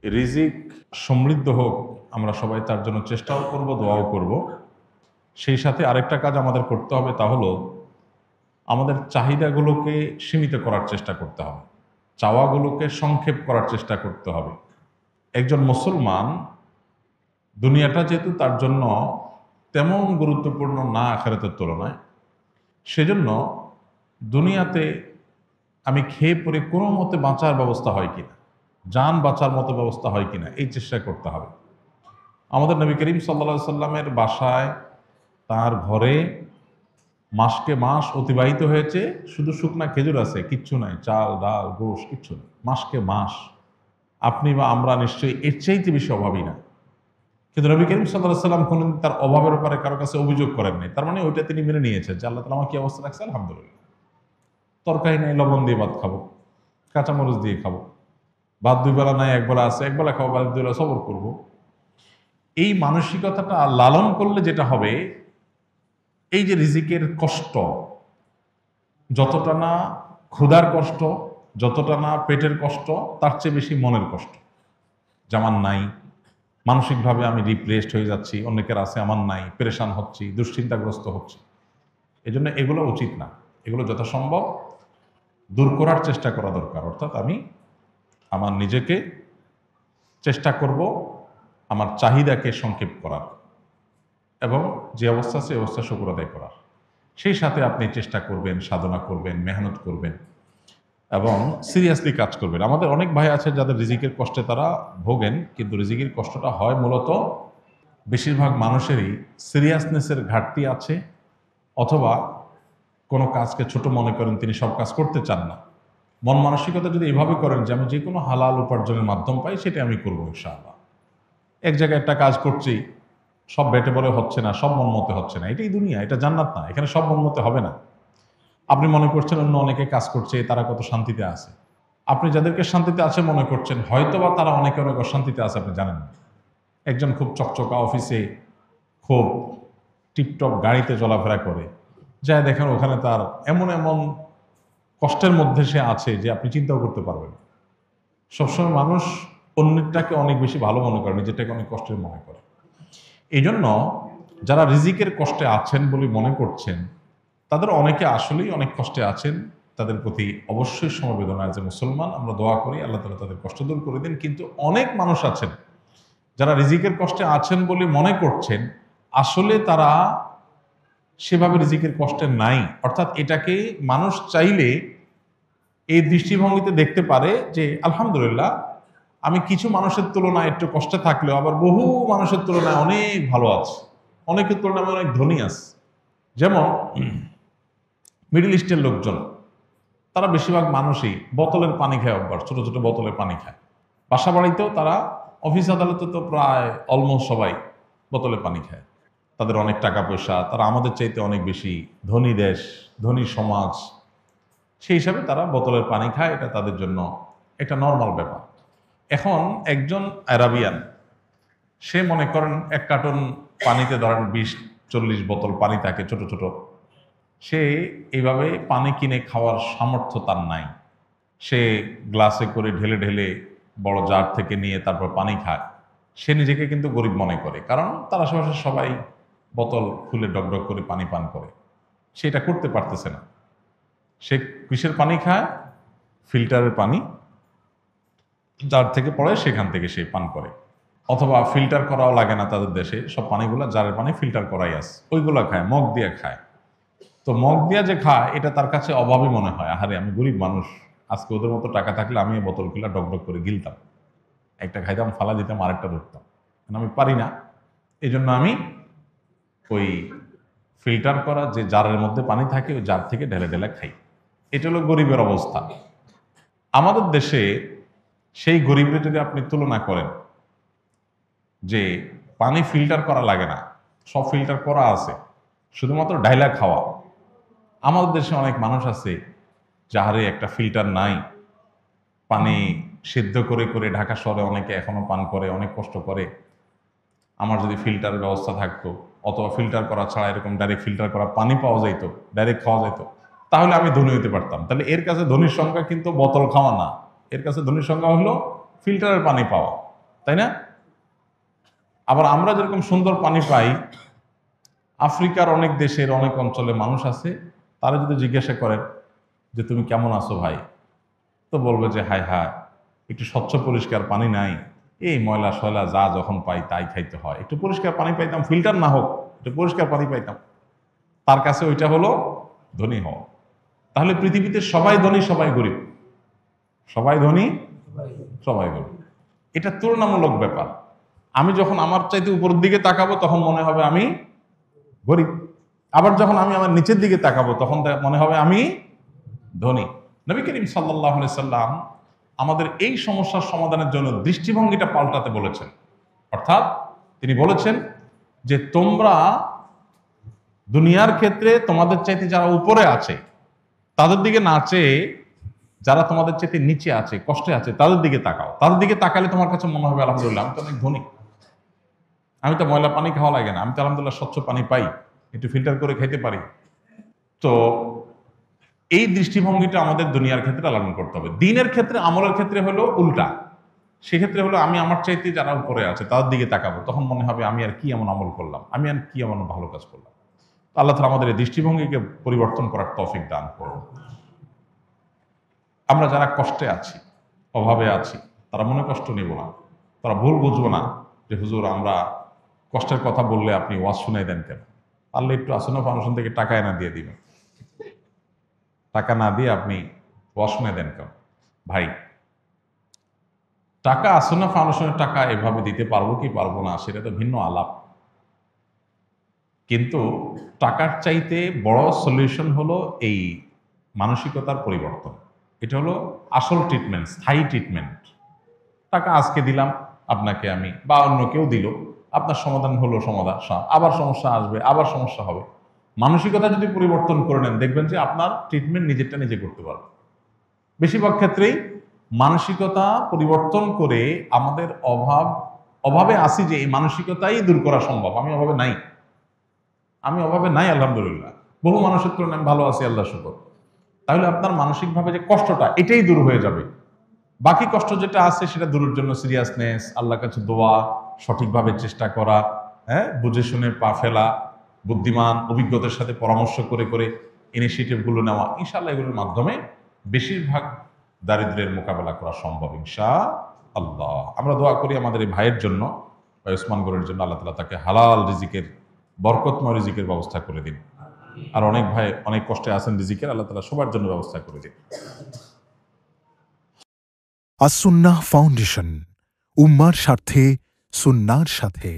রিজিক সমৃদ্ধ হোক, আমরা সবাই তার জন্য চেষ্টাও করব, দোয়াও করব। সেই সাথে আরেকটা কাজ আমাদের করতে হবে, তা হলো আমাদের চাহিদাগুলোকে সীমিত করার চেষ্টা করতে হবে, চাওয়াগুলোকে সংক্ষেপ করার চেষ্টা করতে হবে। একজন মুসলমান দুনিয়াটা যেহেতু তার জন্য তেমন গুরুত্বপূর্ণ না আখিরাতের তুলনায়, সেজন্য দুনিয়াতে আমি খেয়ে পরে কোনো মতে বাঁচার ব্যবস্থা হয় কিনা, জান বাঁচার মতো ব্যবস্থা হয় কিনা, এই চেষ্টা করতে হবে। আমাদের নবী করিম সাল্লা সাল্লামের বাসায়, তার ঘরে মাসকে মাস অতিবাহিত হয়েছে, শুধু শুকনা খেজুর আছে, কিচ্ছু নাই, চাল ডাল গোশ কিচ্ছু নেই, মাসকে মাস। আপনি বা আমরা নিশ্চয়ই এর চাইতে বেশি অভাবী না। কিন্তু নবী করিম সাল্লাহ সাল্লাম কোনদিন তার অভাবের ব্যাপারে কারো কাছে অভিযোগ করেন নাই। তার মানে ওইটা তিনি মেনে নিয়েছেন যে আল্লাহ তাআলা আমার কি অবস্থা রাখছে, আলহামদুলিল্লাহ। তরকারি নাই, লবণ দিয়ে ভাত খাবো, কাঁচামরিচ দিয়ে খাবো, ভাত দুই বেলা নাই, একবেলা আছে, একবেলা খাবো, ভাত দুই বেলা সবর করবো। এই মানসিকতাটা লালন করলে যেটা হবে, এই যে রিজিকের কষ্ট, যতটা না ক্ষুধার কষ্ট, যতটা না পেটের কষ্ট, তার চেয়ে বেশি মনের কষ্ট। যেমন নাই, মানসিকভাবে আমি ডিপ্রেসড হয়ে যাচ্ছি, অনেকের আছে আমার নাই, পেরেশান হচ্ছি, দুশ্চিন্তাগ্রস্ত হচ্ছি। এই জন্য এগুলো উচিত না, এগুলো যথাসম্ভব দূর করার চেষ্টা করা দরকার। অর্থাৎ আমি আমার নিজেকে চেষ্টা করব আমার চাহিদাকে সংক্ষেপ করার, এবং যে অবস্থা সে অবস্থা শুকর আদায় করার। সেই সাথে আপনি চেষ্টা করবেন, সাধনা করবেন, মেহনত করবেন এবং সিরিয়াসলি কাজ করবেন। আমাদের অনেক ভাই আছে যাদের রিজিকের কষ্টে তারা ভোগেন, কিন্তু রিজিকের কষ্টটা হয় মূলত বেশিরভাগ মানুষেরই সিরিয়াসনেসের ঘাটতি আছে, অথবা কোনো কাজকে ছোট মনে করেন, তিনি সব কাজ করতে চান না। মন মানসিকতা যদি এভাবে করেন যে আমি যে কোনো হালাল উপার্জনের মাধ্যম পাই সেটা আমি করবো ইনশাআল্লাহ, এক জায়গায় একটা কাজ করছি, সব বেটে বলে হচ্ছে না, সব মন মতে হচ্ছে না, এটাই দুনিয়া, এটা জান্নাত না, এখানে সব মন মতে হবে না। আপনি মনে করছেন অন্য অনেকে কাজ করছে, তারা কত শান্তিতে আছে। আপনি যাদেরকে শান্তিতে আছে মনে করছেন, হয়তোবা তারা অনেকে অনেক অশান্তিতে আছে, আপনি জানেন না। একজন খুব চকচকা অফিসে, খুব টিপটপ গাড়িতে চলাফেরা করে, যায় দেখেন ওখানে তার এমন এমন কষ্টের মধ্যে সে আছে যে আপনি চিন্তাও করতে পারবেন না। সবসময় মানুষ অন্যটাকে অনেক বেশি ভালো মনে করে, নিজেরটাকে অনেক কষ্টের মনে করে। এই জন্য যারা রিজিকের কষ্টে আছেন বলে মনে করছেন, তাদের অনেকে আসলেই অনেক কষ্টে আছেন। তাদের প্রতি অবশ্যই সমবেদনা আছে। মুসলমান আমরা দোয়া করি আল্লাহ তাআলা তাদের কষ্ট দূর করে দিন। কিন্তু অনেক মানুষ আছেন যারা রিজিকের কষ্টে আছেন বলে মনে করছেন, আসলে তারা সেভাবে রিজিকের কষ্টে নাই। অর্থাৎ এটাকে মানুষ চাইলে এই দৃষ্টিভঙ্গিতে দেখতে পারে যে আলহামদুলিল্লাহ, আমি কিছু মানুষের তুলনায় একটু কষ্টে থাকলেও আবার বহু মানুষের তুলনায় অনেক ভালো আছে, অনেকের তুলনায় আমি অনেক ধনী আছে। যেমন মিডল ইস্টের লোকজন, তারা বেশিরভাগ মানুষই বোতলের পানি খায় অভ্যাস, ছোট ছোট বোতলের পানি খায়। বাসা বাড়িতেও তারা, অফিস আদালতে তো প্রায় অলমোস্ট সবাই বোতলে পানি খায়। তাদের অনেক টাকা পয়সা, তারা আমাদের চাইতে অনেক বেশি ধনী দেশ, ধনী সমাজ, সেই হিসাবে তারা বোতলের পানি খায়। এটা তাদের জন্য একটা নর্মাল ব্যাপার। এখন একজন আরাবিয়ান, সে মনে করেন এক কার্টন পানিতে ধরেন 20-40 বোতল পানি থাকে ছোট ছোট, সে এইভাবে পানি কিনে খাওয়ার সামর্থ্য তার নাই। সে গ্লাসে করে ঢেলে ঢেলে বড় জার থেকে নিয়ে তারপর পানি খায়। সে নিজেকে কিন্তু গরিব মনে করে, কারণ তার আশেপাশে সবাই বোতল খুলে ডকডক করে পানি পান করে, সেটা করতে পারতেছে না। সে কিসের পানি খায়? ফিল্টারের পানি, জার থেকে পড়ে সেখান থেকে সে পান করে। অথবা ফিল্টার করাও লাগে না, তাদের দেশে সব পানিগুলো জারের পানি ফিল্টার করাই আছে, ওইগুলো খায়, মগ দিয়ে খায়। তো মগ দিয়া যে খায়, এটা তার কাছে অভাবই মনে হয়। আহারে, আমি গরিব মানুষ, আজকে ওদের মতো টাকা থাকলে আমি এই বোতল খুলে ডকডক করে গিলতাম, একটা খাইতাম, ফালা দিতাম, আরেকটা ধরতাম। আমি পারি না, এই জন্য আমি ওই ফিল্টার করা যে জারের মধ্যে পানি থাকে, ওই জার থেকে ঢেলে ঢেলে খাই। এটা হলো গরিবের অবস্থা। আমাদের দেশে সেই গরিবের যদি আপনি তুলনা করেন যে পানি ফিল্টার করা লাগে না, সব ফিল্টার করা আছে, শুধুমাত্র ডাইলা খাওয়া। আমাদের দেশে অনেক মানুষ আছে যাহারে একটা ফিল্টার নাই, পানি সিদ্ধ করে করে ঢাকা শহরে অনেকে এখনো পান করে, অনেক কষ্ট করে। আমার যদি ফিল্টারের ব্যবস্থা থাকতো, অথবা ফিল্টার করা ছাড়া এরকম ডাইরেক্ট ফিল্টার করা পানি পাওয়া যাইত, ডাইরেক্ট খাওয়া যাইত, তাহলে আমি ধনী হতে পারতাম। তাহলে এর কাছে ধনীর সংখ্যা কিন্তু বোতল খাওয়া না, এর কাছে ধনীর সংখ্যা হলো ফিল্টারের পানি পাওয়া। তাই না? আবার আমরা যেরকম সুন্দর পানি পাই, আফ্রিকার অনেক দেশের অনেক অঞ্চলে মানুষ আছে, তারা যদি জিজ্ঞাসা করেন যে তুমি কেমন আছো ভাই, তো বলবে যে হায় হায়, একটু স্বচ্ছ পরিষ্কার পানি নাই, এই ময়লা সয়লা যা যখন পাই তাই খাইতে হয়, একটু পরিষ্কার পানি পাইতাম, ফিল্টার না হোক একটু পরিষ্কার পানি পাইতাম। তার কাছে ওইটা হলো ধনী হওয়া। তাহলে পৃথিবীতে সবাই ধনী সবাই গরিব, সবাই ধনী সবাই গরিব, এটা তুলনামূলক ব্যাপার। আমি যখন আমার চাইতে উপরের দিকে তাকাবো তখন মনে হবে আমি গরিব, আবার যখন আমি আমার নিচের দিকে তাকাবো তখন মনে হবে আমি ধনী। নবী করিম সাল্লাল্লাহু আলাইহি সাল্লাম আমাদের এই সমস্যার সমাধানের জন্য দৃষ্টিভঙ্গিটা পাল্টাতে বলেছেন। অর্থাৎ তিনি বলেছেন যে তোমরা দুনিয়ার ক্ষেত্রে তোমাদের চাইতে যারা উপরে আছে তাদের দিকে না চেয়ে যারা তোমাদের চাইতে নিচে আছে, কষ্টে আছে, তাদের দিকে তাকাও। তাদের দিকে তাকালে তোমার কাছে মনে হবে আলহামদুলিল্লাহ আমি তো অনেক ধনী, আমি তো ময়লা পানি খাওয়া লাগে না, আমি তো আলহামদুলিল্লাহ স্বচ্ছ পানি পাই, একটু ফিল্টার করে খাইতে পারি। তো এই দৃষ্টিভঙ্গিটা আমাদের দুনিয়ার ক্ষেত্রে লালন করতে হবে। দিনের ক্ষেত্রে, আমলের ক্ষেত্রে হলো উল্টা। সেক্ষেত্রে হলো আমি আমার চাইতে যারা উপরে আছে তাদের দিকে তাকাবো, তখন মনে হবে আমি আর কি এমন আমল করলাম, আমি আর কি এমন ভালো কাজ করলাম। আল্লাহ তাআলা আমাদের এই দৃষ্টিভঙ্গিকে পরিবর্তন করার তৌফিক দান করুন। আমরা যারা কষ্টে আছি, অভাবে আছি, তারা মনে কষ্ট নেব না, তারা ভুল বুঝবো না যে হুজুর আমরা কষ্টের কথা বললে আপনি ওয়াজ শুনাই দেন কেন, পারলে একটু আসন্ন ফাউন্ডেশন থেকে টাকা এনে দিয়ে দিবেন, টাকা না দিয়ে আপনি ওয়াজ শুনাই দেন কেন। ভাই, টাকা আসন্ন ফাউন্ডেশনের টাকা এভাবে দিতে পারবো কি পারবো না সেটা তো ভিন্ন আলাপ, কিন্তু টাকার চাইতে বড় সলিউশন হলো এই মানসিকতার পরিবর্তন। এটা হলো আসল ট্রিটমেন্ট, স্থায়ী ট্রিটমেন্ট। টাকা আজকে দিলাম আপনাকে আমি বা অন্য কেউ দিল, আপনার সমাধান হলো সমাধান, আবার সমস্যা আসবে, আবার সমস্যা হবে। মানসিকতা যদি পরিবর্তন করে নেন দেখবেন যে আপনার ট্রিটমেন্ট নিজেরটা নিজে করতে পারবে। বেশিরভাগ ক্ষেত্রেই মানসিকতা পরিবর্তন করে আমাদের অভাবে আসি যে এই মানসিকতাই দূর করা সম্ভব। আমি অভাবে নাই, আমি অভাবে নাই আলহামদুলিল্লাহ, বহু মানুষের তুলনায় আমি ভালো আছি আল্লাহ শুকর। তাহলে আপনার মানসিকভাবে যে কষ্টটা এটাই দূর হয়ে যাবে। বাকি কষ্ট যেটা আছে সেটা দূরের জন্য সিরিয়াসনেস, আল্লাহর কাছে দোয়া, সঠিকভাবে চেষ্টা করা, হ্যাঁ, বুঝে শুনে পা ফেলা, বুদ্ধিমান অভিজ্ঞতার সাথে পরামর্শ করে করে ইনিশিয়েটিভগুলো নেওয়া, ইনশাআল্লাহ এগুলোর মাধ্যমে বেশিরভাগ দারিদ্র্যের মোকাবেলা করা সম্ভব ইনশাআল্লাহ। আমরা দোয়া করি আমাদের এই ভাইয়ের জন্য, ওসমান গরের জন্য, আল্লাহ তাআলা তাকে হালাল রিজিকের, বরকতময় রিজিকের ব্যবস্থা করে দিন। আর অনেক ভাই অনেক কষ্টে আছেন রিজিকের, আল্লাহ তাআলা সবার জন্য ব্যবস্থা করে দিন। আস-সুন্নাহ ফাউন্ডেশন, উম্মার স্বার্থে সুন্নাহর সাথে।